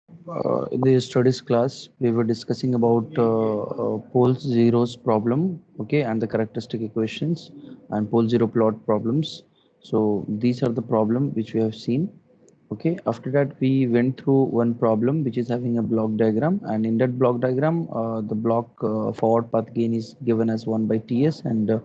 In the studies class, we were discussing about pole zeros problem, okay, and the characteristic equations and pole zero plot problems. So these are the problem which we have seen. Okay, after that we went through one problem which is having a block diagram, and in that block diagram, the block forward path gain is given as 1 by Ts, and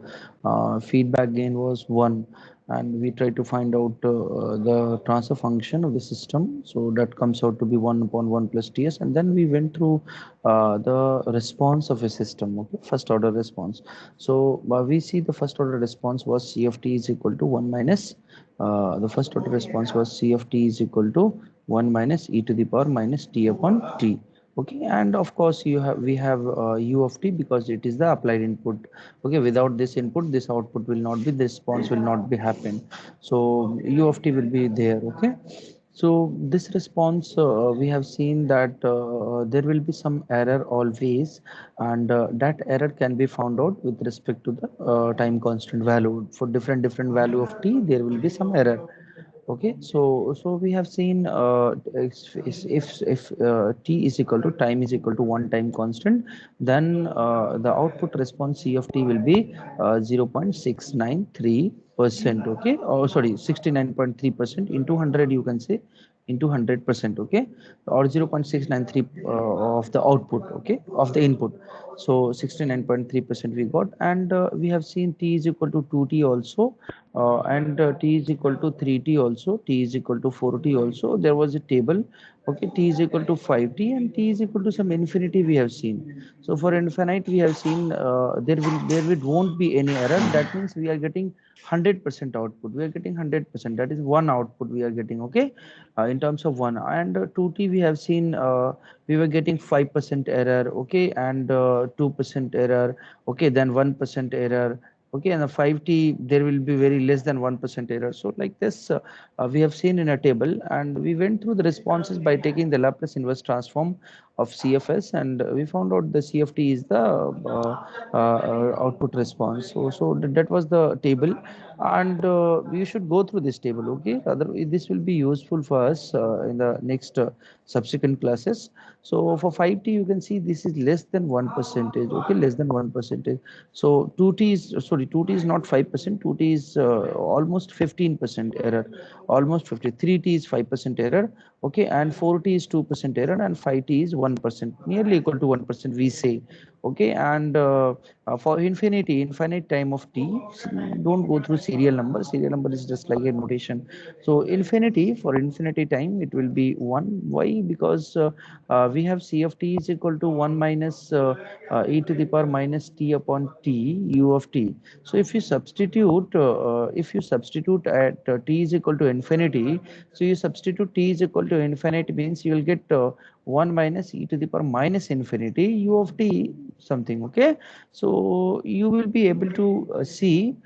feedback gain was 1, and we try to find out the transfer function of the system, so that comes out to be 1 upon 1 plus Ts, and then we went through the response of a system, okay, first order response. So we see the first order response was C of t is equal to 1 minus the first order response was C of t is equal to 1 minus e to the power minus t upon t. Okay, and of course we have u of t because it is the applied input. Okay, without this input, this output will not be, the response will not be happen. So u of t will be there. Okay, so this response, we have seen that there will be some error always, and that error can be found out with respect to the time constant value. For different value of t, there will be some error. Okay, so we have seen if t is equal to time is equal to one time constant, then the output response C of t will be 0.693%. Okay, oh sorry, 69.3% into 100, you can say into 100%. Okay, or 0.693 of the output, okay, of the input. So 69.3% we got, and we have seen t is equal to 2t also, and t is equal to 3t also, t is equal to 4t also. There was a table. Okay, t is equal to 5t, and t is equal to some infinity we have seen. So for infinite we have seen there won't be any error. That means we are getting 100% output. We are getting 100%. That is one output we are getting. Okay, in terms of one, and 2t we have seen we were getting 5% error. Okay, and 2% error. Okay, then 1% error. Okay, and the 5t there will be very less than 1% error. So like this we have seen in a table, and we went through the responses by taking the Laplace inverse transform of CFS, and we found out the CFT is the output response. So that was the table, and you should go through this table. Okay, otherwise this will be useful for us in the next subsequent classes. So for 5t you can see this is less than 1%. Okay, less than 1%. So 2t is, sorry, 2t is not 5%, 2t is almost 15% error, almost 53t is 5% error. Okay, and 4t is 2% error, and 5t is 1%, nearly equal to 1% we say. Okay, and for infinite time of t, don't go through serial number. Serial number is just like a notation. So infinity, for infinity time it will be 1. Why? Because we have c of t is equal to 1 minus e to the power minus t upon t u of t. So if you substitute at t is equal to infinity, so you substitute t is equal to infinite, means you will get 1 minus e to the power minus infinity u of t something. Okay, so you will be able to see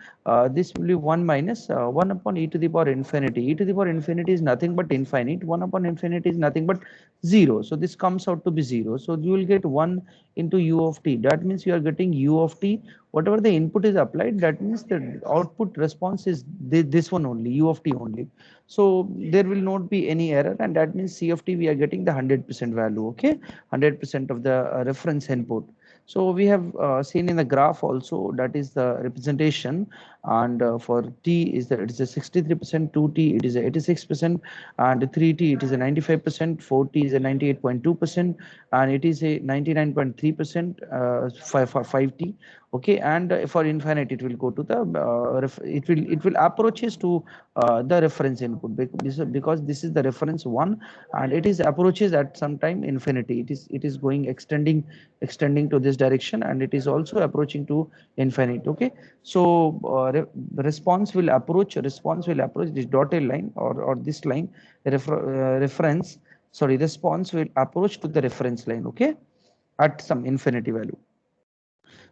this will be 1 minus 1 upon e to the power infinity. E to the power infinity is nothing but infinite. 1 upon infinity is nothing but 0. So this comes out to be 0. So you will get 1 into u of t. That means you are getting u of t. Whatever the input is applied, that means the output response is this one only, u of t only. So there will not be any error, and that means C of t we are getting the 100% value. Okay, 100% of the reference input. So we have seen in the graph also, that is the representation, and for t is that it is a 63%, 2t it is a 86%, and 3t it is a 95%, 4t is a 98.2%, and it is a 99.3% 5t. Okay, and for infinite it will go to the it will approaches to the reference input, because this is the reference one, and it is approaches at some time infinity. It is going extending to this direction, and it is also approaching to infinite. Okay, so response will approach this dotted line, or this line, reference, sorry, response will approach to the reference line. Okay, at some infinity value.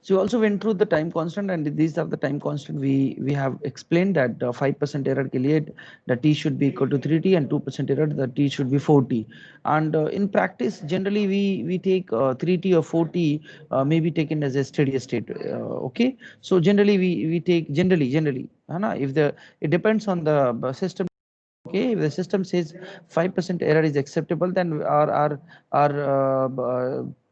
So we also went through the time constant, and these are the time constant we have explained that 5% error ke liye the t should be equal to 3t, and 2% error the t should be 4t. And in practice generally we take 3t or 4t may be taken as a steady state. Okay, so generally we take generally if the, it depends on the system. Okay, if the system says 5% error is acceptable, then our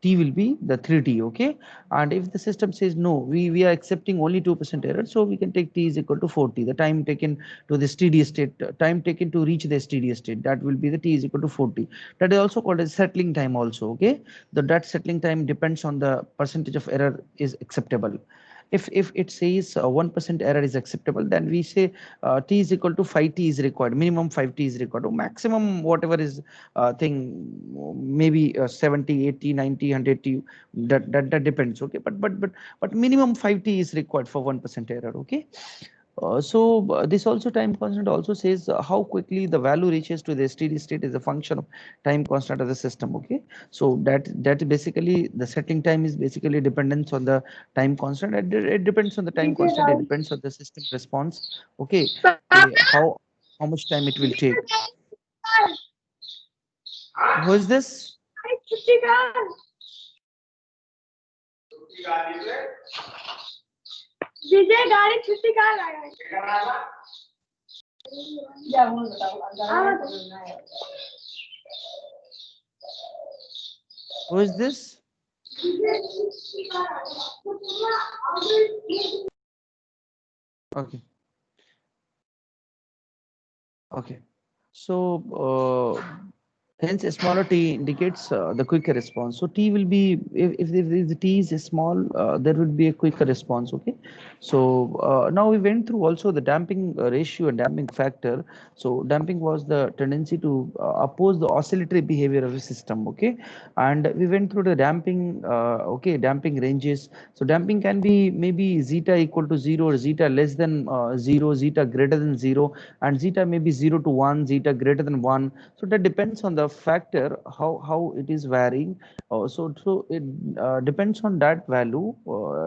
t will be the 3t. Okay, and if the system says no, we are accepting only 2% error, so we can take t is equal to 4t. The time taken to the steady state, time taken to reach the steady state, that will be the t is equal to 40. That is also called as settling time also. Okay, that settling time depends on the percentage of error is acceptable. If it says 1% error is acceptable, then we say t is equal to 5t is required, minimum 5t is required, or maximum whatever is thing, maybe 70, 80, 90, 180, that depends. Okay, but minimum 5t is required for 1% error. Okay, this also time constant also says how quickly the value reaches to the steady state is a function of time constant of the system. Okay, so that basically the setting time is basically dependence on the time constant. It depends on the time constant. It depends on the system response. Okay, how much time it will take. Who is this? विजय गाड़ी छुट्टी कहाँ लगा Who is this? Okay. Okay. So hence, a smaller t indicates the quicker response. So t will be, if the t is small, there will be a quicker response. Okay. So now we went through also the damping ratio and damping factor. So damping was the tendency to oppose the oscillatory behavior of the system. Okay. And we went through the damping, okay, damping ranges. So damping can be maybe zeta equal to 0 or zeta less than 0, zeta greater than 0, and zeta may be 0 to 1, zeta greater than 1. So that depends on the factor, how it is varying. So it depends on that value.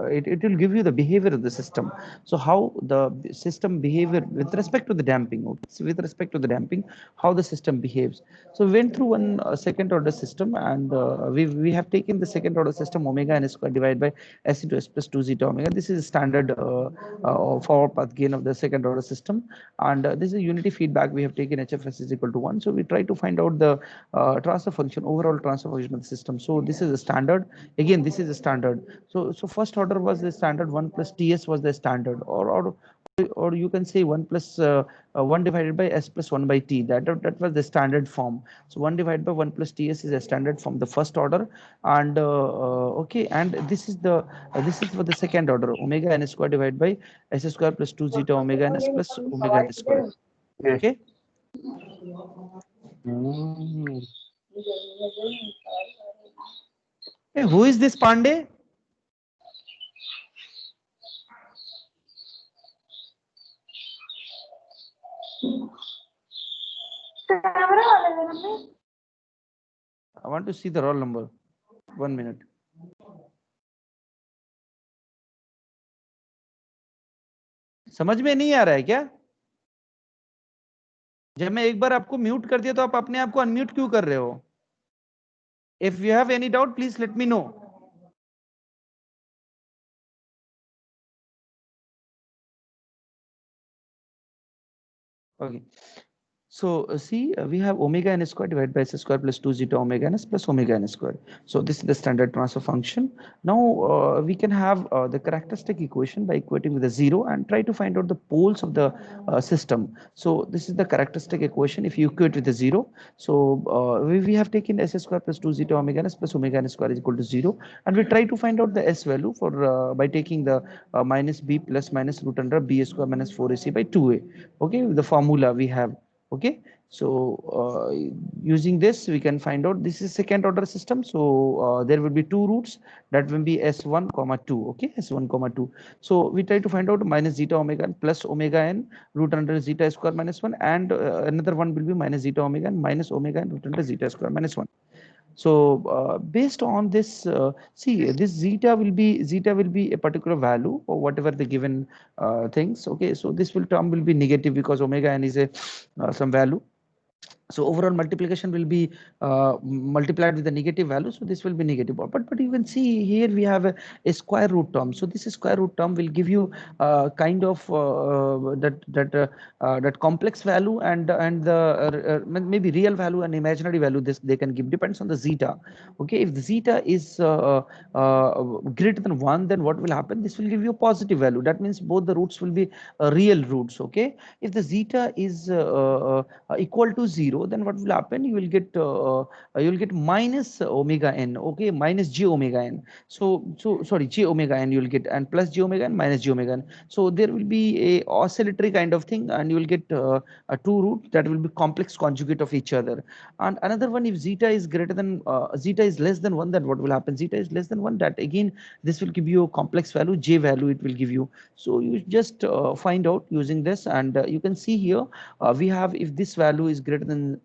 It will give you the behavior of the system. So how the system behavior with respect to the damping. Okay? So with respect to the damping, how the system behaves. So we went through one second order system, and we have taken the second order system omega n square divided by s into s plus 2 zeta omega. This is standard forward path gain of the second order system, and this is unity feedback. We have taken HFS is equal to 1. So we try to find out the transfer function, overall transfer function of the system. So this is a standard. Again, this is a standard. So first order was the standard, 1 plus TS was the standard, or you can say 1 plus 1 divided by S plus 1 by T. That was the standard form. So 1 divided by 1 plus TS is a standard form, the first order. And okay, and this is for the second order, omega n square divided by s square plus 2 zeta omega ns plus omega n square. Okay. Hey, who is this Pandey? I want to see the roll number. 1 minute. समझ में नहीं आ रहा है क्या? जब मैं एक बार आपको म्यूट कर दिया तो आप अपने आप को अनम्यूट क्यों कर रहे हो? If you have any doubt, please let me know. Okay. So see, we have omega n square divided by s square plus 2 zeta omega ns plus omega n square. So this is the standard transfer function. Now we can have the characteristic equation by equating with a 0 and try to find out the poles of the system. So this is the characteristic equation if you equate with a 0. So we have taken s square plus 2 zeta omega ns plus omega n square is equal to 0, and we try to find out the s value for by taking the minus b plus minus root under b square minus 4ac by 2a. Okay, the formula we have. Okay, so using this we can find out this is second order system. So there will be two roots, that will be s1 comma 2. Okay, s1 comma 2. So we try to find out minus zeta omega n plus omega n root under zeta square minus 1, and another one will be minus zeta omega n minus omega n root under zeta square minus 1. So based on this, see, this zeta will be a particular value or whatever the given things. Okay, so this term will be negative because omega n is a some value. So overall multiplication will be multiplied with the negative value, so this will be negative. But you can see here we have a square root term. So this square root term will give you kind of that complex value and the maybe real value and imaginary value this they can give, depends on the zeta. Okay, if the zeta is greater than 1, then what will happen? This will give you a positive value. That means both the roots will be real roots. Okay, if the zeta is equal to 0, then what will happen? You will get minus omega n. Okay, minus j omega n. So sorry, j omega n you will get, and plus j omega n minus j omega n. So there will be a oscillatory kind of thing, and you will get a two root that will be complex conjugate of each other. And another one, if zeta is greater than zeta is less than 1, then what will happen? Zeta is less than 1, that again this will give you a complex value, j value it will give you. So you just find out using this, and you can see here we have, if this value is greater than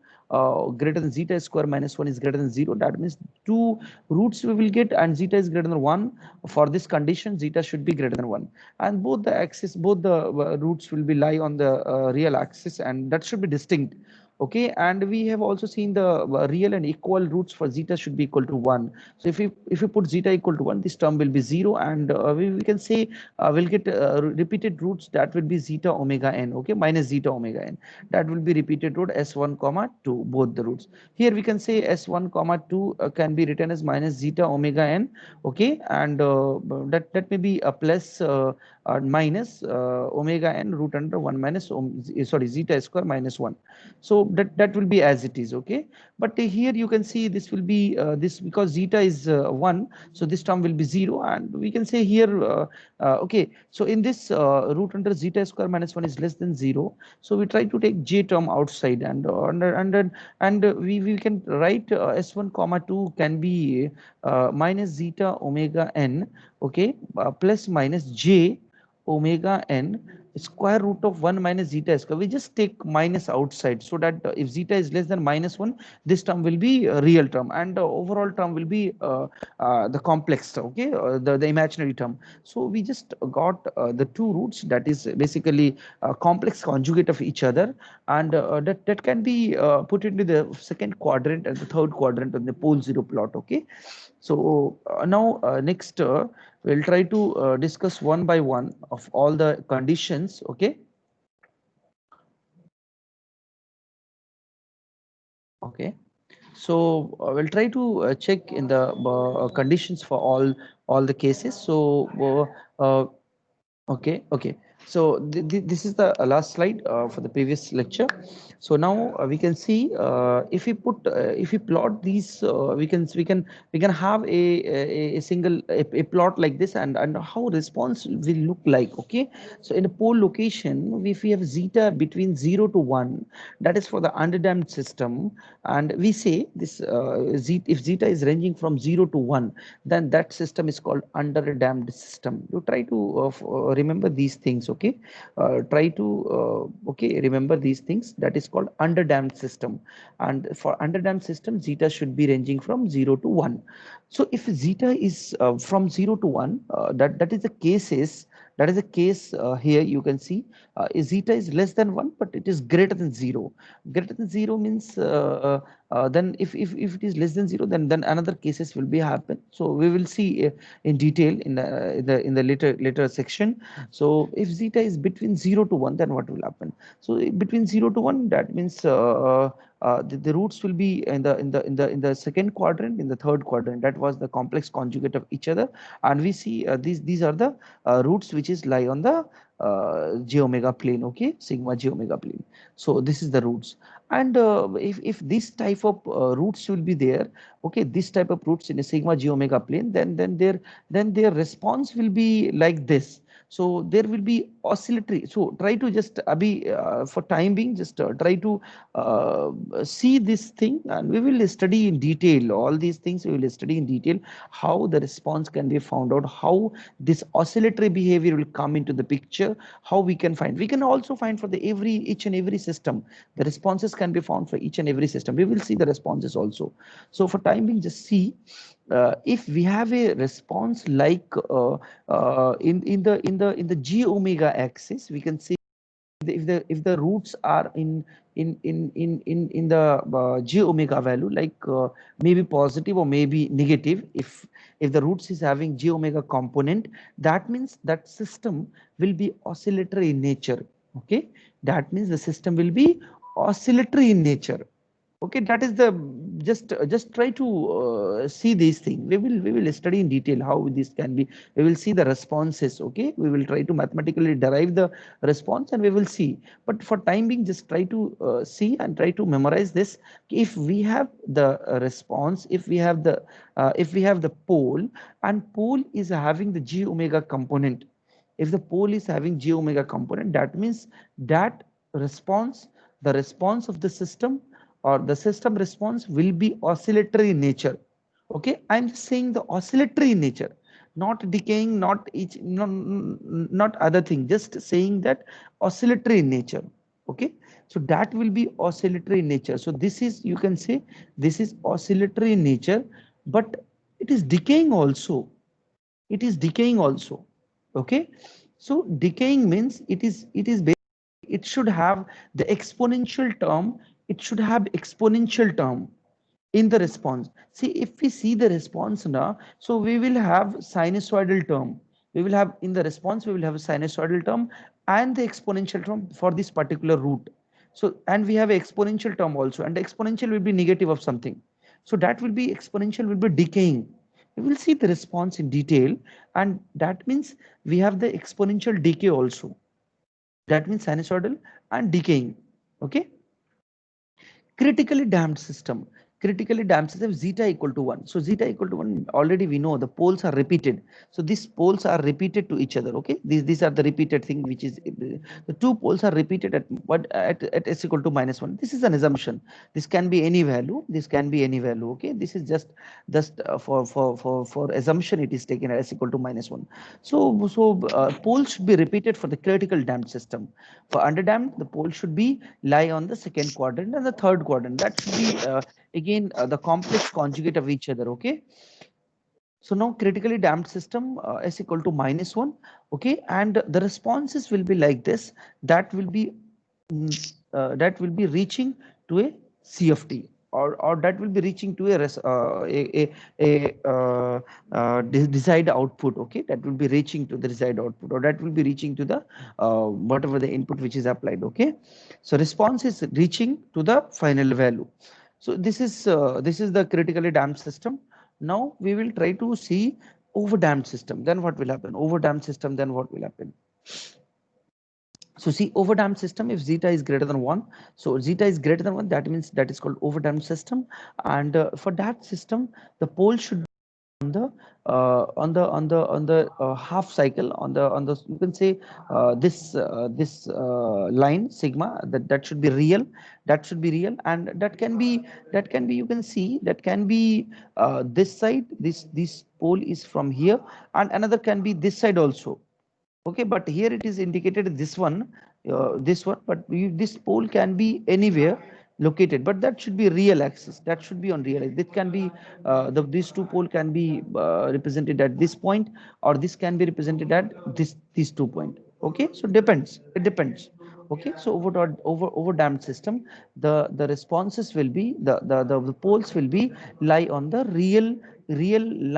zeta square minus 1 is greater than 0, that means two roots we will get, and zeta is greater than 1. For this condition, zeta should be greater than 1, and both the roots will be lie on the real axis, and that should be distinct. Okay, and we have also seen the real and equal roots for zeta should be equal to 1. So if you put zeta equal to 1, this term will be 0, and we can say we'll get repeated roots that will be zeta omega n. Okay, minus zeta omega n, that will be repeated root s1 comma 2, both the roots. Here we can say s1 comma 2 can be written as minus zeta omega n. Okay, and that may be a plus minus omega n root under 1 minus sorry, zeta square minus 1. So that will be as it is. Okay, but here you can see this will be this, because zeta is 1, so this term will be 0, and we can say here okay, so in this root under zeta square minus 1 is less than 0, so we try to take j term outside, and we can write s1 comma 2 can be minus zeta omega n. Okay, plus minus j omega n square root of 1 minus zeta square. We just take minus outside, so that if zeta is less than minus 1, this term will be a real term, and overall term will be the complex term. Okay, the imaginary term. So we just got the two roots, that is basically a complex conjugate of each other, and that can be put into the second quadrant and the third quadrant on the pole zero plot. Okay, so now next we'll try to discuss one by one of all the conditions. Okay. Okay. So we'll try to check in the conditions for all the cases. So okay, okay. So this is the last slide for the previous lecture. So now we can see if we plot these, we can have a single a plot like this, and how response will look like. Okay, so in a pole location, if we have zeta between 0 to 1, that is for the underdamped system, and we say this if zeta is ranging from 0 to 1, then that system is called underdamped system. You try to remember these things. Okay, try to okay, remember these things. That is called underdamped system, and for underdamped system, zeta should be ranging from 0 to 1. So if zeta is from 0 to 1, that is the cases. That is the case here. You can see zeta is less than 1, but it is greater than 0. Greater than 0 means then if it is less than 0, then another cases will be happen. So we will see in detail in the later section. So if zeta is between 0 to 1, then what will happen? So between 0 to 1, that means the roots will be in the second quadrant, in the third quadrant. That was the complex conjugate of each other, and we see these are the roots which is lie on the j omega plane. Okay, sigma j omega plane. So this is the roots, and if this type of roots will be there, okay, this type of roots in a sigma j omega plane, then their response will be like this. So there will be oscillatory. So try to just Abhi, for time being, just try to see this thing, and we will study in detail all these things. We will study in detail how the response can be found out, how this oscillatory behavior will come into the picture, how we can also find for the each and every system, the responses can be found for each and every system. We will see the responses also. So for time being, just see if we have a response like in the g omega axis, we can see if if the roots are in the j omega value, like maybe positive or maybe negative, if the roots is having j omega component, that means that system will be oscillatory in nature. Okay, that means the system will be oscillatory in nature. Okay, that is the just try to see these things. We will study in detail how this can be. We will see the responses. Okay, we will try to mathematically derive the response and we will see. But for time being, just try to see and try to memorize this. If we have the response, if we have the pole, and pole is having the j omega component, if the pole is having j omega component, that means that response, the response of the system or the system response will be oscillatory in nature. Okay, I'm just saying the oscillatory in nature, not decaying, not each, not other thing, just saying that oscillatory in nature. Okay, so that will be oscillatory in nature. So this is, you can say, this is oscillatory in nature, but it is decaying also. It is decaying also. Okay, so decaying means it should have the exponential term. It should have exponential term in the response. See, if we see the response now, so we will have sinusoidal term. We will have in the response, we will have a sinusoidal term and the exponential term for this particular root. So, and we have an exponential term also, and the exponential will be negative of something. So that will be exponential, will be decaying. We will see the response in detail, and that means we have the exponential decay also. That means sinusoidal and decaying. Okay, critically damped system. Critically damped system, zeta equal to 1. So zeta equal to 1, already we know the poles are repeated. So these poles are repeated to each other. Okay, these are the repeated thing, which is the two poles are repeated at what at s equal to -1. This is an assumption. This can be any value. This can be any value. Okay, this is just for assumption, it is taken as equal to -1. So poles should be repeated for the critical damped system. For underdamped, the pole should be lie on the second quadrant and the third quadrant. That should be again the complex conjugate of each other. Okay, so now critically damped system s equal to -1. Okay, and the responses will be like this. That will be that will be reaching to a CFT, or that will be reaching to a desired output. Okay, that will be reaching to the desired output, or that will be reaching to the whatever the input which is applied. Okay, so response is reaching to the final value. So this is the critically damped system. Now we will try to see over damped system. Then what will happen? Over damped system. Then what will happen? So see, over damped system, if zeta is greater than 1, so zeta is greater than 1, that means that is called over damped system. And for that system, the pole should be on the half cycle, on the you can say this line sigma, that should be real. That should be real, and that can be you can see that can be this side, this pole is from here, and another can be this side also. Okay, but here it is indicated this one, but this pole can be anywhere located, but that should be real axis. That should be on real axis. It can be these two pole can be represented at this point, or this can be represented at these 2 point. Okay, so depends. It depends. Okay, so over damped system, the responses will be the poles will be lie on the real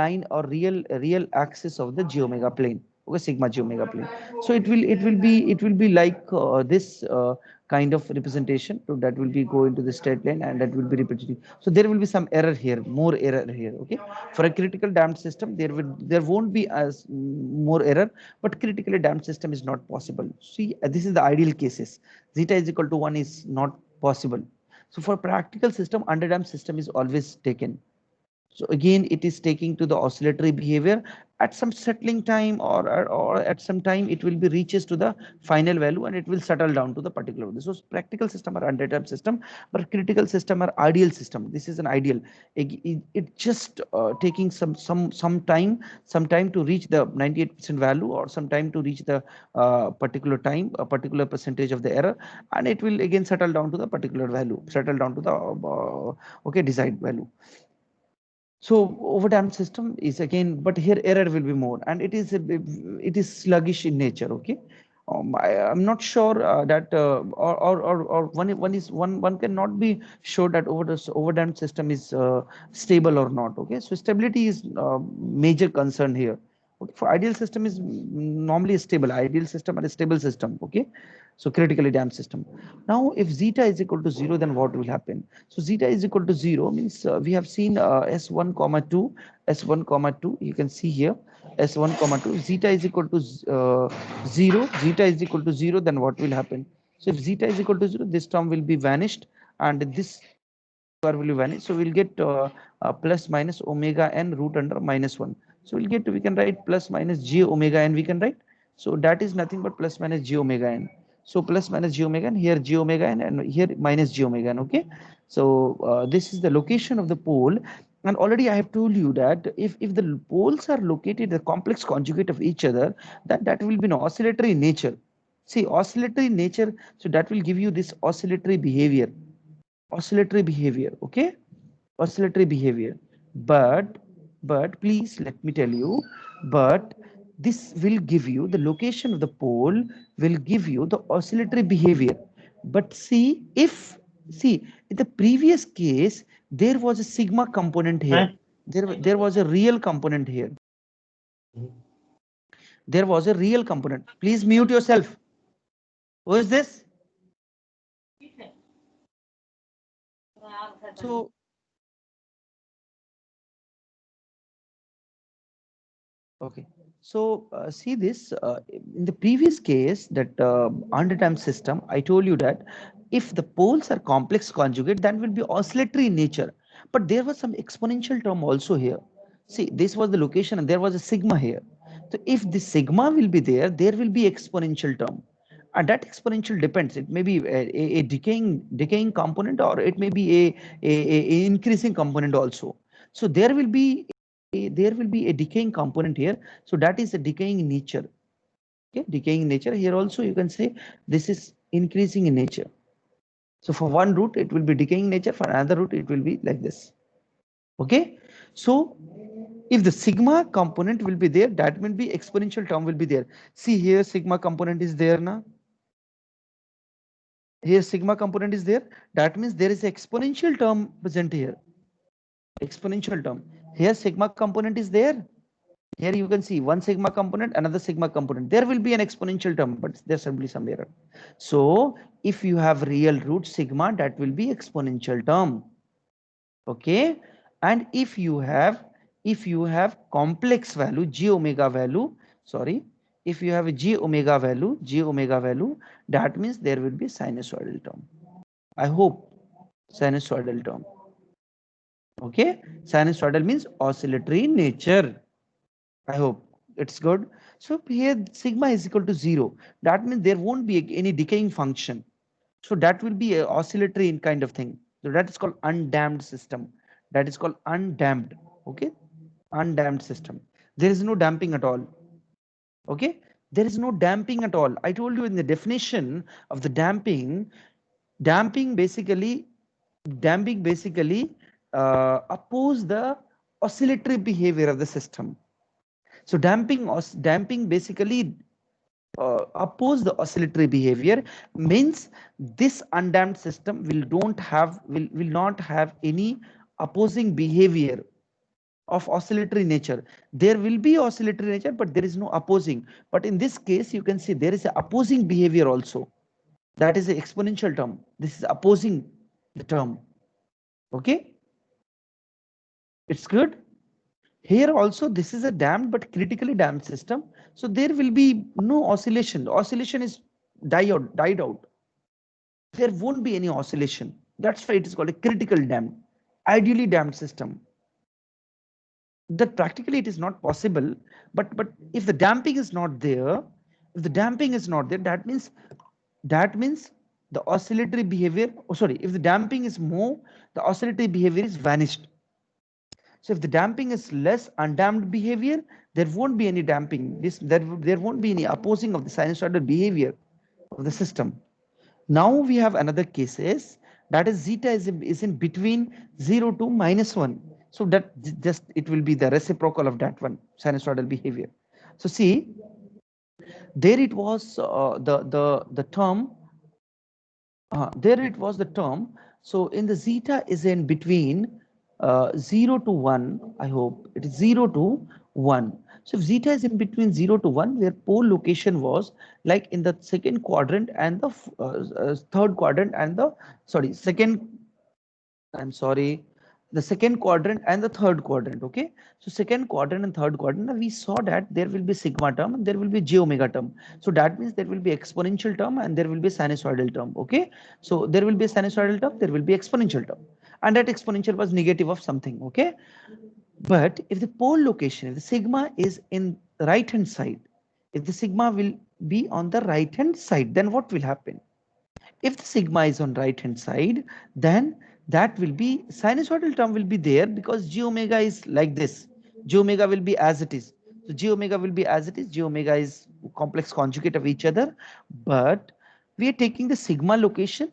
line or real axis of the j omega plane. Okay, sigma j omega plane. So it will be like this kind of representation. So that will be go into the straight line, and that will be repeated. So there will be some error here, more error here. Okay, for a critical damped system, there won't be as more error, but critically damped system is not possible. See, this is the ideal cases. Zeta is equal to 1 is not possible. So for practical system, underdamped system is always taken. So again, it is taking to the oscillatory behavior at some settling time, or at some time it will be reaches to the final value, and it will settle down to the particular value. So practical system are underdamped system, but critical system are ideal system. This is an ideal. It just taking some time to reach the 98% value, or some time to reach the particular time, a particular percentage of the error, and it will again settle down to the particular value, settle down to the okay, desired value. So overdamped system is again, but here error will be more, and it is sluggish in nature. Okay, I'm not sure that or one cannot be sure that over this overdamped system is stable or not. Okay, so stability is major concern here. Okay, for ideal system is normally a stable ideal system and a stable system. Okay, so critically damped system. Now, if zeta is equal to 0, then what will happen? So zeta is equal to 0 means we have seen S1 comma 2, S1 comma 2. You can see here S1 comma 2. Zeta is equal to 0. Zeta is equal to 0. Then what will happen? So if zeta is equal to 0, this term will be vanished, and this will vanish. So we'll get plus minus omega n root under minus 1. So we can write plus minus j omega n we can write. So that is nothing but plus minus j omega n. So plus minus j omega n, here j omega n, and here minus j omega n. Okay. So this is the location of the pole. And already I have told you that if the poles are located the complex conjugate of each other, that will be an oscillatory nature. See, oscillatory nature, so that will give you this oscillatory behavior. Okay, oscillatory behavior. But please let me tell you, but this will give you the location of the pole, will give you the oscillatory behavior. But see in the previous case there was a sigma component here. There was a real component here. There was a real component. Please mute yourself. Who is this? So okay, so see this in the previous case that under system, I told you that if the poles are complex conjugate, that will be oscillatory in nature. But there was some exponential term also here. See, this was the location and there was a sigma here. So if the sigma will be there, there will be exponential term. And that exponential depends. It may be a decaying component, or it may be a increasing component also. So there will be a decaying component here. So that is a decaying nature. Okay, decaying nature. Here also you can say this is increasing in nature. So for one root it will be decaying nature, for another root it will be like this. Okay, so if the sigma component will be there, that will be exponential term will be there. See here, sigma component is there now. Here sigma component is there. That means there is an exponential term present here. Exponential term. Here sigma component is there. Here you can see one sigma component, another sigma component. There will be an exponential term, but there's simply some error. So if you have real root sigma, that will be exponential term. Okay. And if you have complex value, j omega value, sorry, if you have a j omega value, that means there will be sinusoidal term. I hope sinusoidal term. Okay. Sinusoidal means oscillatory in nature. I hope it's good. So here sigma is equal to 0. That means there won't be any decaying function. So that will be a oscillatory in kind of thing. So that is called undamped system. That is called undamped. Okay, undamped system. There is no damping at all. Okay, there is no damping at all. I told you in the definition of the damping basically oppose the oscillatory behavior of the system. So damping basically oppose the oscillatory behavior, means this undamped system will not have any opposing behavior of oscillatory nature. There will be oscillatory nature, but there is no opposing. But in this case, you can see there is a opposing behavior also. That is the exponential term. This is opposing the term. Okay, it's good. Here also this is a damped but critically damped system. So there will be no oscillation. The oscillation is died out. There won't be any oscillation. That's why it is called a critical damped, ideally damped system. That practically it is not possible, but if the damping is not there, that means the oscillatory behavior, if the damping is more, the oscillatory behavior is vanished. So if the damping is less, undamped behavior, there won't be any damping. There won't be any opposing of the sinusoidal behavior of the system. Now we have another cases, that is zeta is in between 0 to -1. So that just it will be the reciprocal of that one, sinusoidal behavior. So see, There it was the term. There it was the term. So in the zeta is in between 0 to 1. I hope it is 0 to 1. So if zeta is in between 0 to 1, their pole location was like in the second quadrant and the third quadrant and the, sorry, second, I'm sorry, the second quadrant and the third quadrant. Okay, so second quadrant and third quadrant, we saw that there will be sigma term and there will be j omega term. So that means there will be exponential term and there will be sinusoidal term. Okay, so there will be a sinusoidal term, there will be exponential term, and that exponential was negative of something. Okay, but if the pole location, if the sigma is in the right hand side, if the sigma will be on the right hand side, then what will happen? If the sigma is on right hand side, then that will be sinusoidal term will be there because j omega is like this. J omega will be as it is. So j omega will be as it is. J omega is complex conjugate of each other, but we are taking the sigma location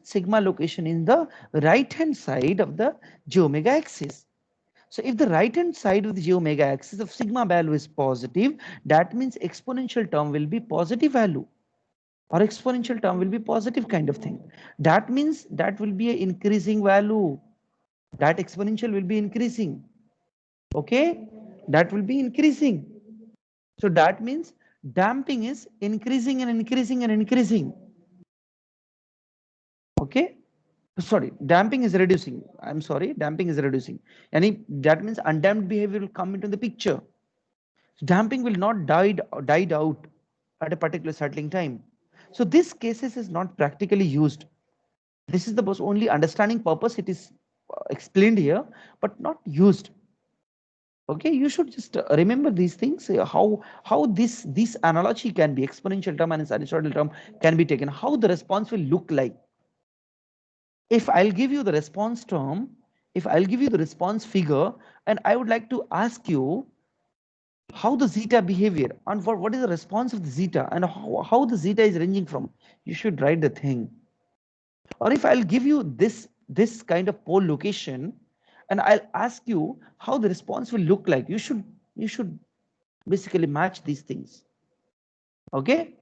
in the right hand side of the j omega axis. So if the right hand side of the j omega axis of sigma value is positive, that means exponential term will be positive value, or exponential term will be positive kind of thing. That means that will be an increasing value. That exponential will be increasing. Okay, that will be increasing. So that means damping is increasing and increasing and increasing. Okay, sorry, damping is reducing. I'm sorry, damping is reducing. And that means undamped behavior will come into the picture. Damping will not died out at a particular settling time. So this cases is not practically used. This is the most only understanding purpose. It is explained here, but not used. Okay, you should just remember these things. How this analogy can be exponential term and sinusoidal term can be taken. How the response will look like. If I'll give you the response term, if I'll give you the response figure, and I would like to ask you how the zeta behavior and what is the response of the zeta and how the zeta is ranging from, you should write the thing. Or if I'll give you this kind of pole location and I'll ask you how the response will look like, you should basically match these things. Okay,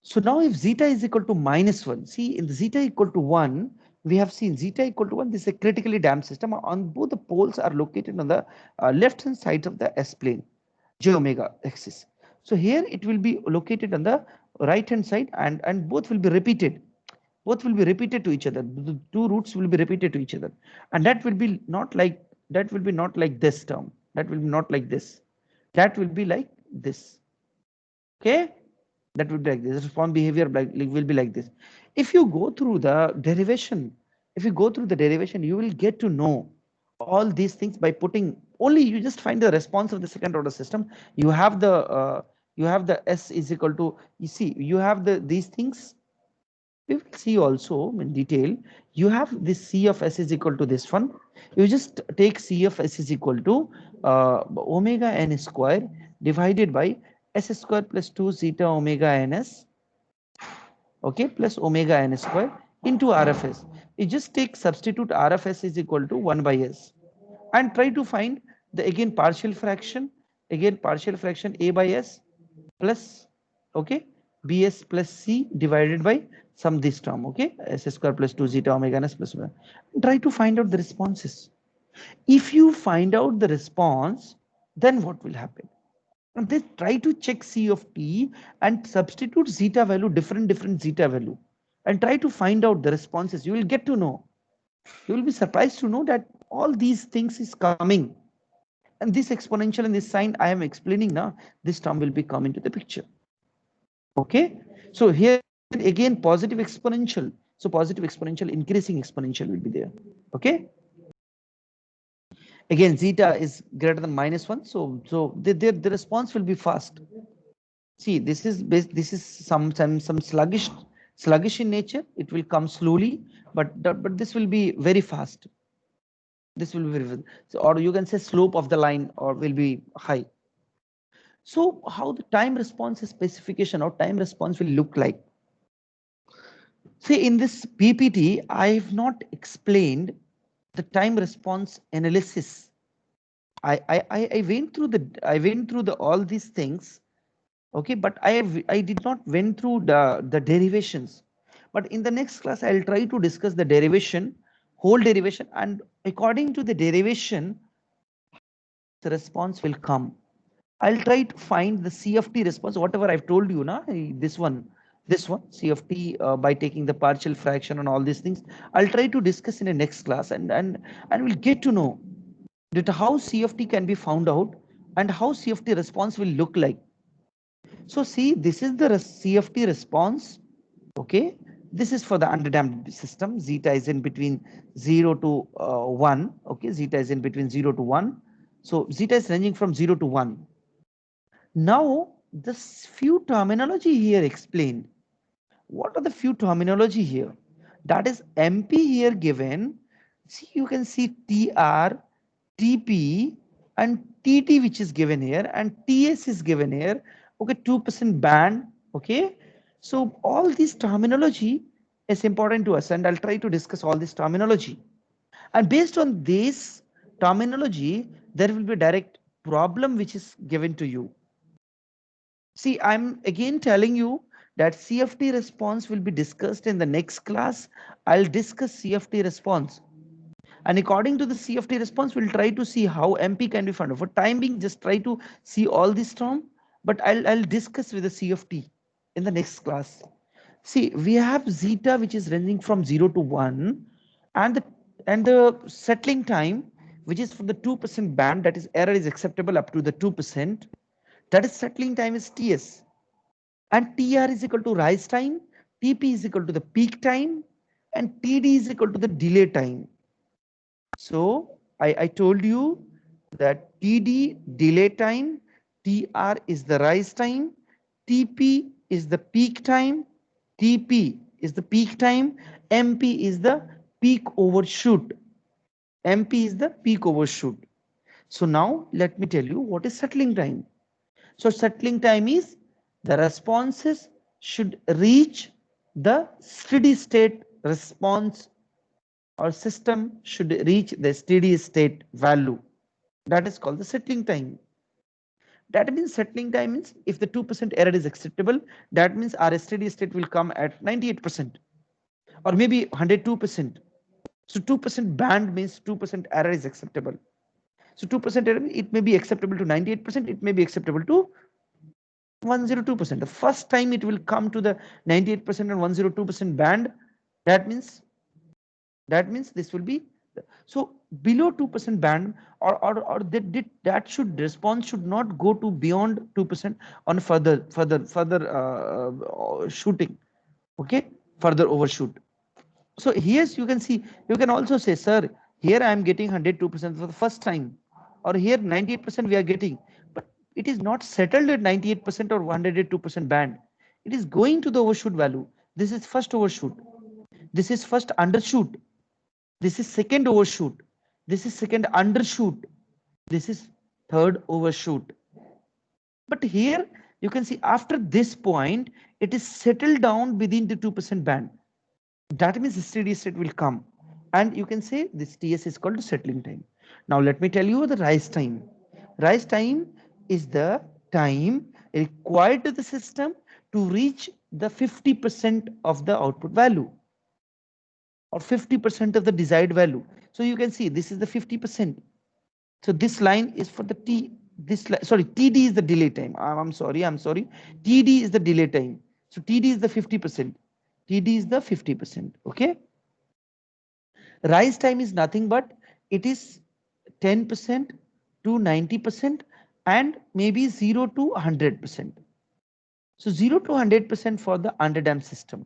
so now if zeta is equal to -1, see in the zeta equal to 1, we have seen zeta equal to 1, this is a critically damped system. On both the poles are located on the left hand side of the S plane, j omega axis. So here it will be located on the right hand side, and both will be repeated. Both will be repeated to each other. The two roots will be repeated to each other, and that will be not like this term. That will be not like this. That will be like this. Okay, that would be like this. Response behavior will be like this. If you go through the derivation, you will get to know all these things by putting only, you just find the response of the second order system. You have the S is equal to, you see, you have these things. We will see also in detail. You have this C of S is equal to this one. You just take C of S is equal to omega n square divided by S square plus 2 zeta omega ns, okay, plus omega n square into RFS. You just take substitute RFS is equal to 1 by S and try to find the again partial fraction A by S plus, okay, bs plus c divided by some this term, okay, s square plus 2 zeta omega n s plus 1. Try to find out the responses. If you find out the response, then what will happen? And they try to check C of t and substitute zeta value, different zeta value, and try to find out the responses. You will get to know. You will be surprised to know that all these things is coming. And this exponential and this sign I am explaining now, this term will be coming to the picture. Okay, so here again positive exponential. So positive exponential, increasing exponential will be there. Okay. Again, zeta is greater than -1, so the response will be fast. See, this is some sluggish in nature. It will come slowly, but this will be very fast. This will be very fast. So, or you can say slope of the line or will be high. So how the time response specification or time response will look like? See, in this PPT, I've not explained the time response analysis. I went through the all these things Okay, but I did not went through the derivations. But in the next class, I'll try to discuss the derivation, whole derivation, and according to the derivation, the response will come. I'll try to find the CFT response, whatever I've told you, na, this one, CFT by taking the partial fraction and all these things. I'll try to discuss in the next class, and we'll get to know that how CFT can be found out and how CFT response will look like. So see, this is the CFT response. Okay, this is for the underdamped system. Zeta is in between 0 to 1. Okay, zeta is in between 0 to 1. So zeta is ranging from 0 to 1. Now, this few terminology here explained. What are the few terminology here? That is MP here given. See, you can see TR, TP, and TT, which is given here, and TS is given here. Okay, 2% band. Okay, so all this terminology is important to us, and I'll try to discuss all this terminology. And based on this terminology, there will be a direct problem which is given to you. See, I'm again telling you that CFT response will be discussed in the next class. I'll discuss CFT response. And according to the CFT response, we'll try to see how MP can be found. For time being, just try to see all this term, but I'll discuss with the CFT in the next class. See, we have zeta, which is ranging from 0 to 1, and the settling time, which is from the 2% band, that is error is acceptable up to the 2%. That is settling time is TS. And TR is equal to rise time, TP is equal to the peak time, and TD is equal to the delay time. So I told you that TD delay time, TR is the rise time, TP is the peak time, TP is the peak time, MP is the peak overshoot. MP is the peak overshoot. So now let me tell you what is settling time. So settling time is the responses should reach the steady state response, or system should reach the steady state value. That is called the settling time. That means settling time means if the 2% error is acceptable, that means our steady state will come at 98% or maybe 102%. So 2% band means 2% error is acceptable. So 2% error, it may be acceptable to 98%, it may be acceptable to 102%. The first time it will come to the 98% and 102% band, that means this will be so below 2% band, or that should response should not go to beyond 2% on further shooting. Okay, further overshoot. So here you can see, you can also say, sir, here I am getting 102% for the first time, or here 98% we are getting, but it is not settled at 98% or 102% band. It is going to the overshoot value. This is first overshoot. This is first undershoot. This is second overshoot. This is second undershoot. This is third overshoot. But here you can see after this point, it is settled down within the 2% band. That means the steady state will come. And you can say this TS is called settling time. Now let me tell you the rise time. Rise time is the time required to the system to reach the 50% of the output value, or 50% of the desired value. So you can see this is the 50%. So this line is for the T, this sorry, TD is the delay time. I'm sorry. TD is the delay time. So TD is the 50%. TD is the 50%. Okay. Rise time is nothing but it is 10% to 90% and maybe 0 to 100%. So 0 to 100% for the underdamped system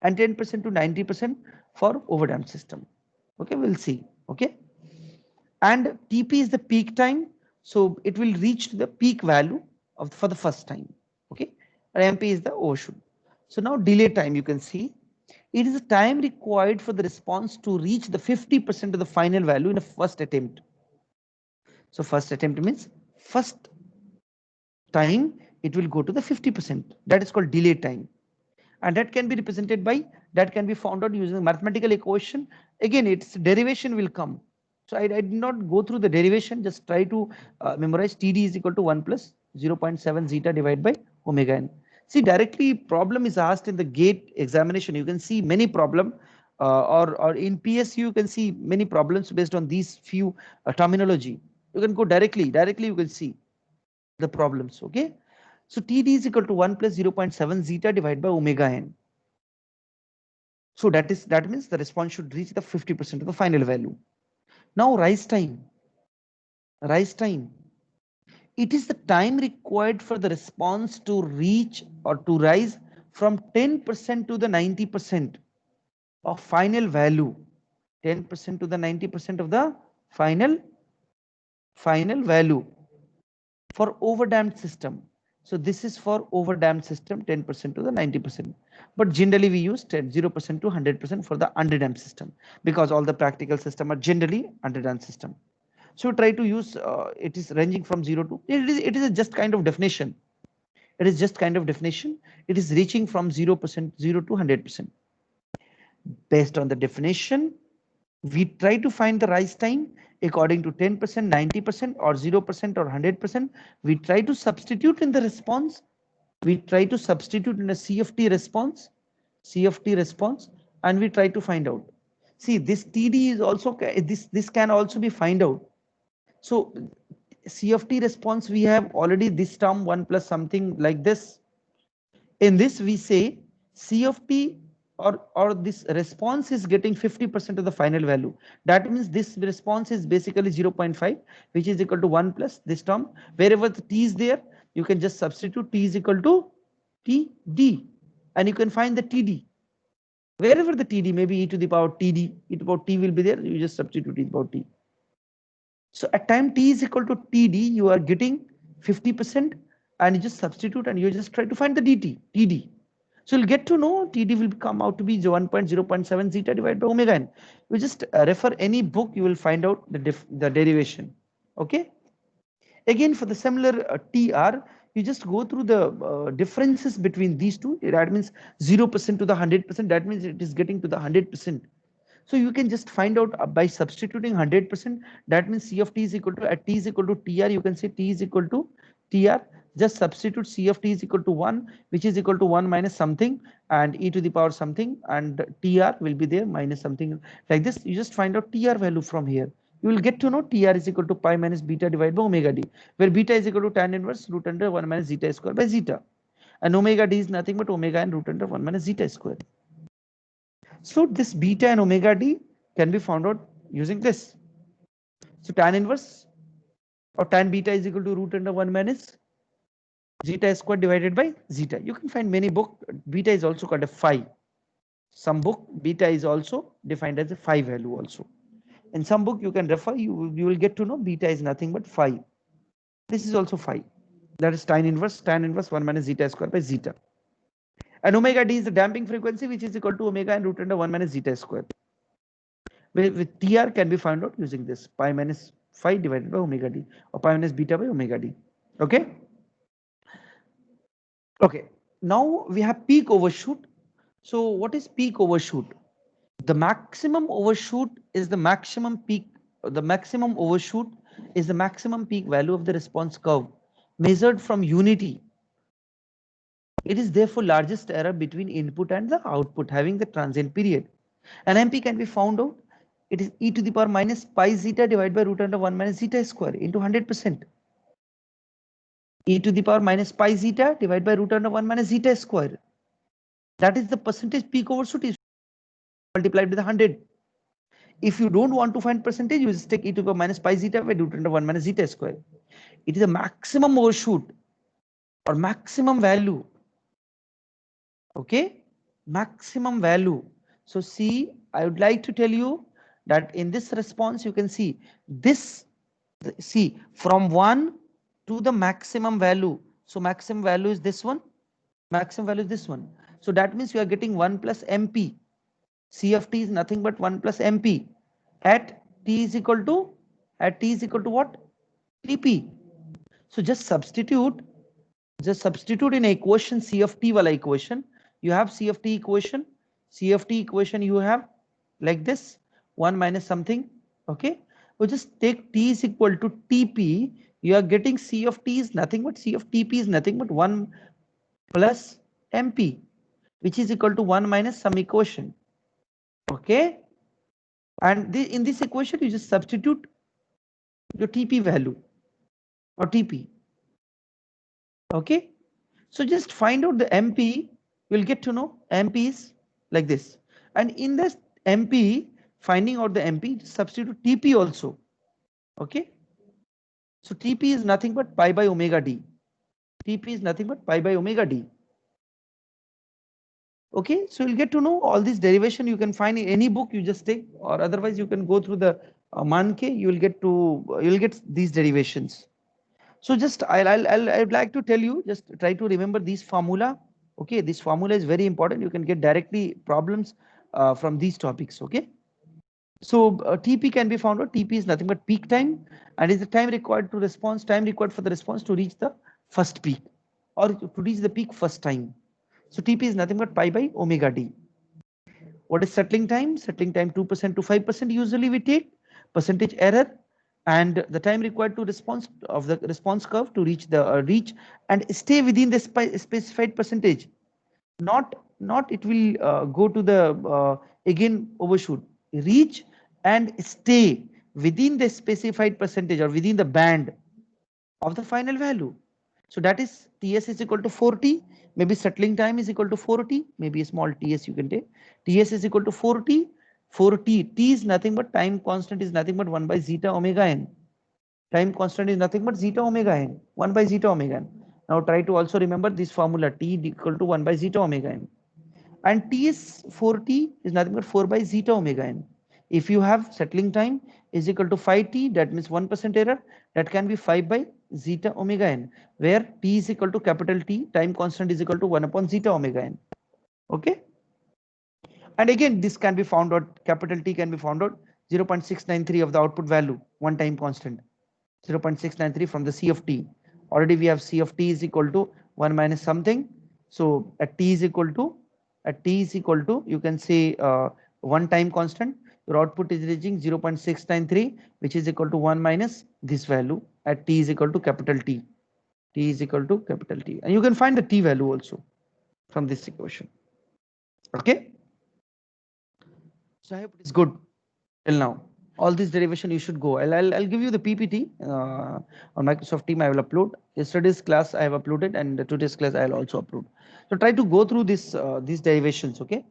and 10% to 90% for overdamped system. Okay, we'll see. Okay, and TP is the peak time, so it will reach the peak value of for the first time. Okay, and MP is the overshoot. So now delay time, you can see it is the time required for the response to reach the 50% of the final value in a first attempt. So first attempt means first time it will go to the 50%. That is called delay time. And that can be represented by, that can be found out using mathematical equation. Again, its derivation will come. So I did not go through the derivation, just try to memorize TD is equal to 1 plus 0.7 zeta divided by omega n. See, directly problem is asked in the GATE examination. You can see many problem, or in PSU you can see many problems based on these few terminology. You can go directly you can see the problems. Okay, so TD is equal to 1 plus 0.7 zeta divided by omega n. So that means the response should reach the 50% of the final value. Now rise time. It is the time required for the response to reach or to rise from 10% to the 90% of final value. 10% to the 90% of the final value for overdamped system. So this is for overdamped system, 10% to the 90%. But generally we use 0% to 100% for the underdamped system, because all the practical system are generally underdamped system. So try to use it is ranging from 0 to it is just kind of definition. It is just kind of definition. It is reaching from 0% 0 to 100%. Based on the definition, we try to find the rise time according to 10%, 90% or 0% or 100%. We try to substitute in the response. We try to substitute in a CFT response, and we try to find out. See, this TD is also this can also be find out. So CFT response, we have already this term 1 plus something like this. In this we say CFT or this response is getting 50% of the final value. That means this response is basically 0.5, which is equal to 1 plus this term. Wherever the T is there, you can just substitute T is equal to TD, and you can find the TD. Wherever the TD, maybe e to the power TD, e to the power T will be there, you just substitute e to the power T. So at time T is equal to TD, you are getting 50%, and you just substitute and you just try to find the TD. So you'll get to know TD will come out to be 1.0.7 zeta divided by omega n. You just refer any book, you will find out the derivation. Okay. Again, for the similar TR, you just go through the differences between these two. That means 0% to the 100%. That means it is getting to the 100%. So you can just find out by substituting 100%. That means C of T is equal to, at T is equal to TR, you can say T is equal to TR. Just substitute C of T is equal to 1, which is equal to 1 minus something, and e to the power something, and TR will be there minus something like this. You just find out TR value from here. You will get to know TR is equal to pi minus beta divided by omega d, where beta is equal to tan inverse root under 1 minus zeta square by zeta, and omega d is nothing but omega and root under 1 minus zeta square. So this beta and omega d can be found out using this. So tan inverse or tan beta is equal to root under 1 minus zeta square divided by zeta. You can find many book. Beta is also called a phi. Some book beta is also defined as a phi value also. In some book you can refer, you will get to know beta is nothing but phi. This is also phi. That is tan inverse 1 minus zeta square by zeta. And omega d is the damping frequency, which is equal to omega and root under 1 minus zeta square. With TR can be found out using this pi minus phi divided by omega d, or pi minus beta by omega d. Okay. Okay. Now we have peak overshoot. So what is peak overshoot? The maximum overshoot is the maximum peak. The maximum overshoot is the maximum peak value of the response curve measured from unity. It is therefore largest error between input and the output having the transient period. And MP can be found out. It is e to the power minus pi zeta divided by root under 1 minus zeta square into 100%. E to the power minus pi zeta divided by root under 1 minus zeta square. That is the percentage peak overshoot is multiplied with 100. If you don't want to find percentage, you just take e to the power minus pi zeta by root under 1 minus zeta square. It is a maximum overshoot or maximum value. Okay, maximum value. So see, I would like to tell you that in this response you can see this, see from 1 to the maximum value. So maximum value is this one, maximum value is this one. So that means you are getting 1 plus MP. C of T is nothing but 1 plus MP at T is equal to what? TP. So just substitute in equation C of T wala equation. You have C of T equation. You have like this 1 minus something. Okay. So just take T is equal to TP. You are getting C of T is nothing but C of TP is nothing but 1 plus MP, which is equal to 1 minus some equation. Okay. And in this equation, you just substitute your TP value or TP. Okay. So just find out the MP. You'll get to know MP is like this. And in this MP, finding out the MP, substitute TP also. Okay. So TP is nothing but pi by omega d. TP is nothing but pi by omega d. Okay, so you'll get to know all this derivation. You can find in any book you just take, or otherwise you can go through the Manke. You'll get these derivations. So just I'd like to tell you, just try to remember these formula. Okay, this formula is very important. You can get directly problems from these topics. Okay. So TP can be found out. TP is nothing but peak time, and is the time required to response, time required for the response to reach the first peak, or to reach the peak first time. So TP is nothing but pi by omega d. What is settling time? Settling time 2% to 5% usually we take percentage error, and the time required to response of the response curve to reach the reach and stay within the specified percentage. Not it will go to the again overshoot. Reach and stay within the specified percentage or within the band of the final value. So that is Ts is equal to 4t, maybe settling time is equal to 4t, maybe a small Ts you can take. Ts is equal to 4t, 4t, T is nothing but time constant is nothing but 1 by zeta omega n. Time constant is nothing but zeta omega n, 1 by zeta omega n. Now try to also remember this formula, T equal to 1 by zeta omega n. And T is 4t is nothing but 4 by zeta omega n. If you have settling time is equal to 5t, that means 1% error, that can be 5 by zeta omega n, where T is equal to capital T, time constant is equal to 1 upon zeta omega n. Okay. And again, this can be found out, capital T can be found out 0.693 of the output value, one time constant, 0.693 from the C of T. Already we have C of T is equal to 1 minus something. So at T is equal to, you can say one time constant, your output is reaching 0.693, which is equal to 1 minus this value at T is equal to capital T. T is equal to capital T. And you can find the T value also from this equation. Okay. So I hope it is good till now. All this derivation you should go. I'll give you the PPT on Microsoft Team. I will upload. Yesterday's class I have uploaded, and today's class I'll also upload. So try to go through this these derivations, okay?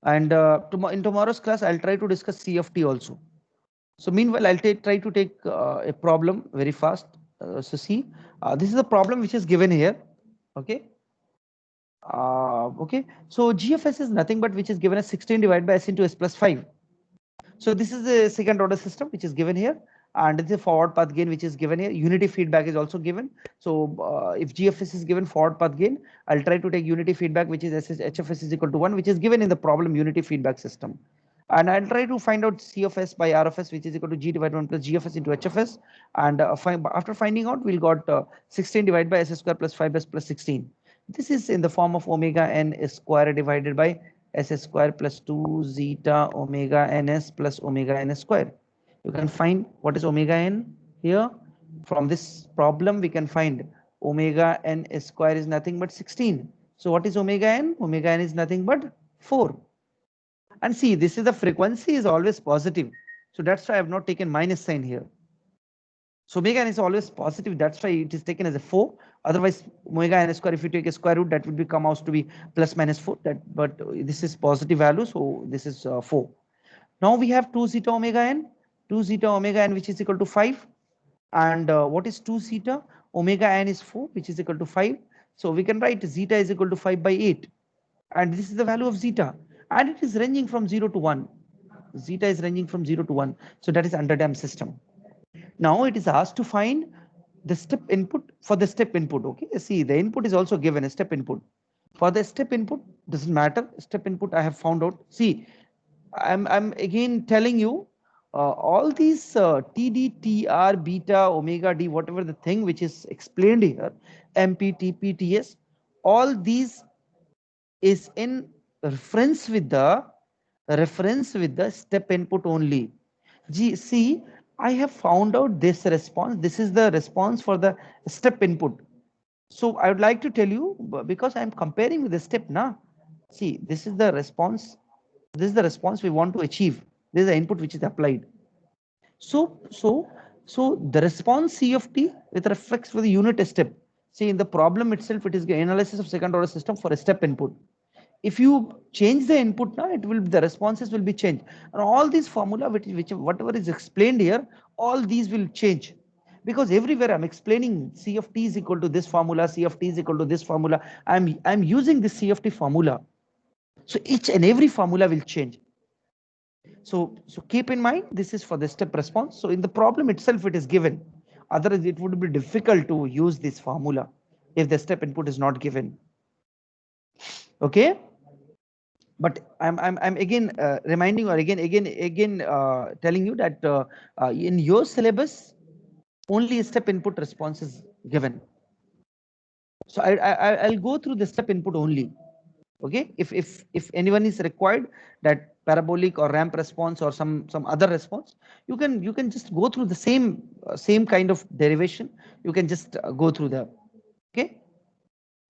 And in tomorrow's class I'll try to discuss C of T also. So meanwhile I'll try to take a problem very fast. So see, this is a problem which is given here, okay? Okay, so GFS is nothing but which is given as 16 divided by S into S plus 5. So this is the second order system which is given here, and it's a forward path gain which is given here. Unity feedback is also given. So if GFS is given forward path gain, I'll try to take unity feedback which is HFS is equal to 1, which is given in the problem unity feedback system. And I'll try to find out C of S by R of S, which is equal to G divided by 1 plus GFS into HFS. And after finding out, we'll got 16 divided by S square plus 5S plus 16. This is in the form of omega n square divided by S square plus 2 zeta omega ns plus omega n square. You can find what is omega n here. From this problem, we can find omega n square is nothing but 16. So what is omega n? Omega n is nothing but 4. And see, this is the frequency is always positive. So that's why I have not taken minus sign here. So omega n is always positive. That's why it is taken as a 4. Otherwise, omega n square, if you take a square root, that would become out to be plus minus 4. But this is positive value, so this is 4. Now we have 2 zeta omega n, which is equal to 5. And what is 2 zeta? Omega n is 4, which is equal to 5. So we can write zeta is equal to 5 by 8. And this is the value of zeta. And it is ranging from 0 to 1. Zeta is ranging from 0 to 1. So that is underdamped system. Now it is asked to find the step input for the step input. Okay, see, the input is also given a step input. For the step input, doesn't matter. Step input I have found out. See, I'm again telling you all these TD, TR, beta, omega D, whatever the thing which is explained here, MP, TP, TS, all these is in reference with the step input only. See, I have found out this response. This is the response for the step input. So I would like to tell you, because I'm comparing with the step now. See, this is the response. This is the response we want to achieve. This is the input which is applied. So, so, so the response C of t with respect to the unit step. See, in the problem itself, it is the analysis of second order system for a step input. If you change the input now, it will, the responses will be changed, and all these formula which whatever is explained here, all these will change, because everywhere I'm explaining C of t is equal to this formula, C of t is equal to this formula. I'm using this C of t formula, so each and every formula will change. So keep in mind, this is for the step response. So in the problem itself, it is given. Otherwise, it would be difficult to use this formula if the step input is not given. Okay. But I'm again reminding, or again telling you that in your syllabus, only a step input response is given. So I'll go through the step input only. Okay, if anyone is required that parabolic or ramp response or some other response, you can just go through the same kind of derivation. You can just go through the, okay,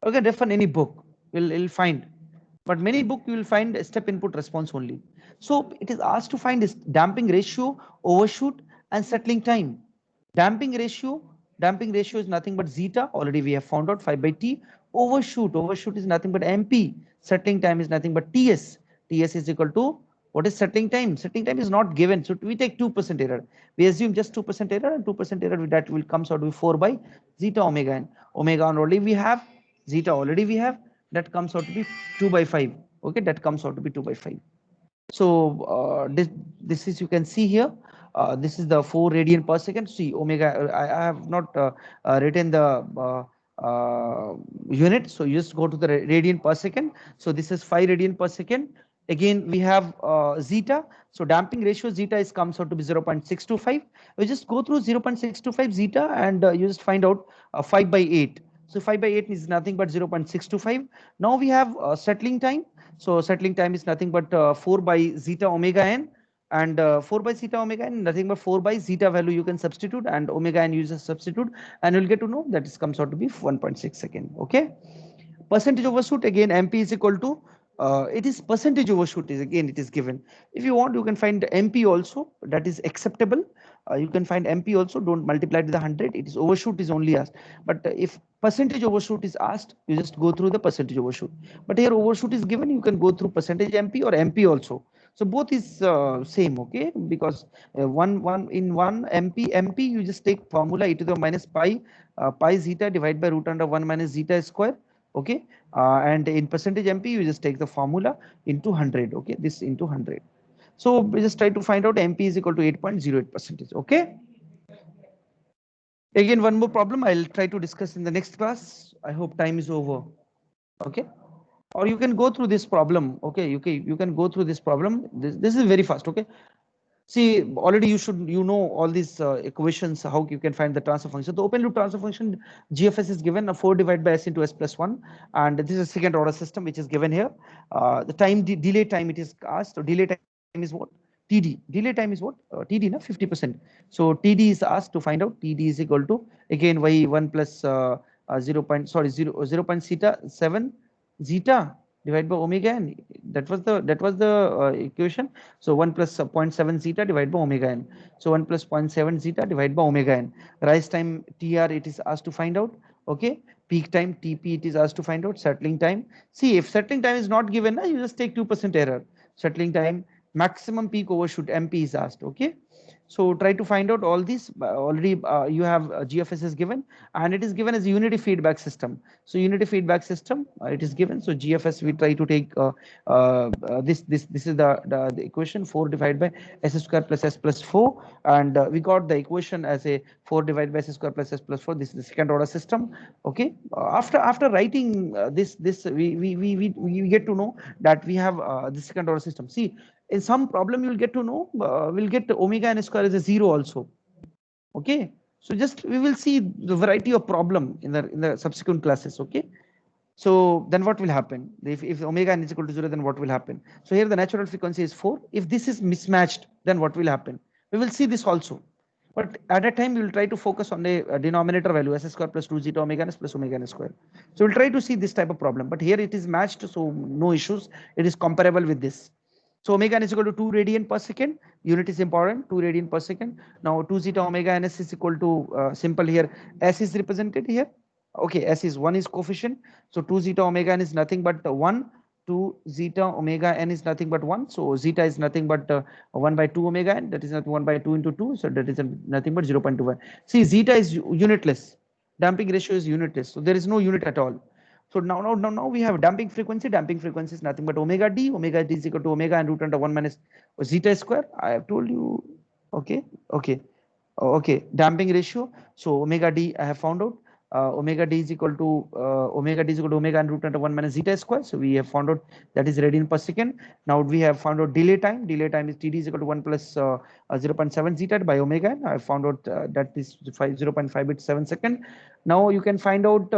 okay, refer any book, you'll find, but many book you will find a step input response only. So it is asked to find is damping ratio, overshoot, and settling time. Damping ratio, damping ratio is nothing but zeta. Already we have found out 5 by t. Overshoot is nothing but MP. Settling time is nothing but TS. TS is equal to, what is settling time? Settling time is not given, so we take 2% error. We assume just 2% error, and 2% error that will comes out to be 4 by zeta omega n. Omega n already we have, zeta already we have, that comes out to be 2 by 5. Okay, that comes out to be 2 by 5. So this is, you can see here, this is the 4 radian per second. See, omega, I have not written the unit, so you just go to the radian per second. So this is 5 radian per second. Again we have zeta. So damping ratio zeta is comes out to be 0.625. We just go through 0.625 zeta, and you just find out 5 by 8. So 5 by 8 is nothing but 0.625. Now we have settling time. So settling time is nothing but 4 by zeta omega n, and 4 by zeta omega n, nothing but 4 by zeta value you can substitute, and omega n you just substitute, and you'll get to know that it comes out to be 1.6 second. Okay. Percentage overshoot, again MP is equal to, it is percentage overshoot is again it is given. If you want, you can find MP also, that is acceptable. You can find MP also, don't multiply it with 100. It is overshoot is only asked, but if percentage overshoot is asked, you just go through the percentage overshoot. But here overshoot is given, you can go through percentage MP or MP also. So both is same. Okay, because one in one MP you just take formula e to the minus pi, pi zeta divided by root under 1 minus zeta square. Okay, and in percentage MP you just take the formula into 100. Okay, this into 100. So we just try to find out MP is equal to 8.08 percentage. Okay. Again, one more problem I'll try to discuss in the next class. I hope time is over. Okay. Or you can go through this problem. Okay, you can go through this problem. This is very fast. Okay. See, already you know all these equations, how you can find the transfer function. The open loop transfer function GFS is given a 4 divided by S into S plus 1, and this is a second order system which is given here. The time delay time it is asked. So delay time is what? TD. Delay time is what? TD na 50%. So TD is asked to find out. TD is equal to, again, y1 plus 0 zeta 7 zeta divided by omega n. That was the equation. So 1 plus 0.7 zeta divided by omega n. So 1 plus 0.7 zeta divided by omega n. Rise time TR it is asked to find out. Okay. Peak time TP it is asked to find out. Settling time. See, if settling time is not given, you just take 2% error. Settling time, maximum peak overshoot MP is asked. Okay. So try to find out all these. Already you have GFS is given, and it is given as a unity feedback system. So unity feedback system it is given. So GFS we try to take this is the equation 4 divided by S square plus S plus 4, and we got the equation as a 4 divided by S square plus S plus 4. This is the second order system. Okay. After writing this we get to know that we have the second order system. See, in some problem you'll get to know, we'll get omega n square as a 0 also. Okay, so just we will see the variety of problem in the subsequent classes. Okay, so then what will happen if omega n is equal to 0, then what will happen? So here the natural frequency is 4. If this is mismatched, then what will happen? We will see this also. But at a time, we will try to focus on the denominator value s square plus 2 zeta omega n plus omega n square. So we'll try to see this type of problem. But here it is matched, so no issues. It is comparable with this. So omega n is equal to 2 radian per second. Unit is important, 2 radian per second. Now 2 zeta omega ns is equal to simple here. S is represented here. Okay, S is 1 is coefficient. So 2 zeta omega n is nothing but 1. 2 zeta omega n is nothing but 1. So zeta is nothing but 1 by 2 omega n. That is not 1 by 2 into 2. So that is nothing but 0.25. See, zeta is unitless. Damping ratio is unitless. So there is no unit at all. So now we have damping frequency. Damping frequency is nothing but omega d. Omega d is equal to omega and root under 1 minus zeta square. I have told you. Okay. Okay. Okay. Damping ratio. So omega d I have found out. Omega d is equal to omega and root under 1 minus zeta square. So we have found out that is radian per second. Now we have found out delay time. Delay time is td is equal to 1 plus 0.7 zeta by omega. I have found out that is 0.587 second. Now you can find out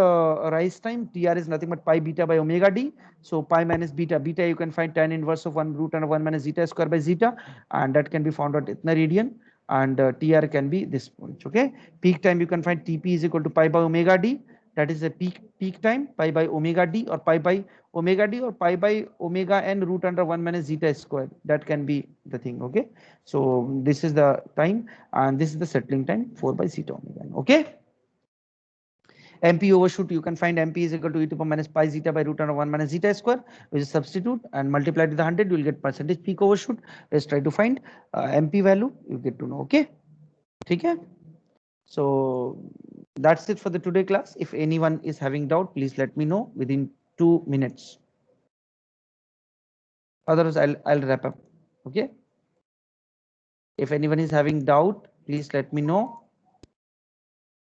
rise time. Tr is nothing but pi beta by omega d. So pi minus beta. Beta you can find tan inverse of 1 root under 1 minus zeta square by zeta, and that can be found out in the radian. And tr can be this point. Okay, peak time you can find tp is equal to pi by omega d. That is a peak time, pi by omega d or pi by omega d or pi by omega n root under 1 minus zeta square. That can be the thing. Okay, so this is the time and this is the settling time 4 by zeta omega n. Okay, MP overshoot, you can find MP is equal to e to the power minus pi zeta by root under 1 minus zeta square, which is substitute and multiplied with 100, you will get percentage peak overshoot. Let's try to find MP value, you get to know. Okay, okay. So that's it for the today class. If anyone is having doubt, please let me know within 2 minutes. Otherwise, I'll wrap up. Okay. If anyone is having doubt, please let me know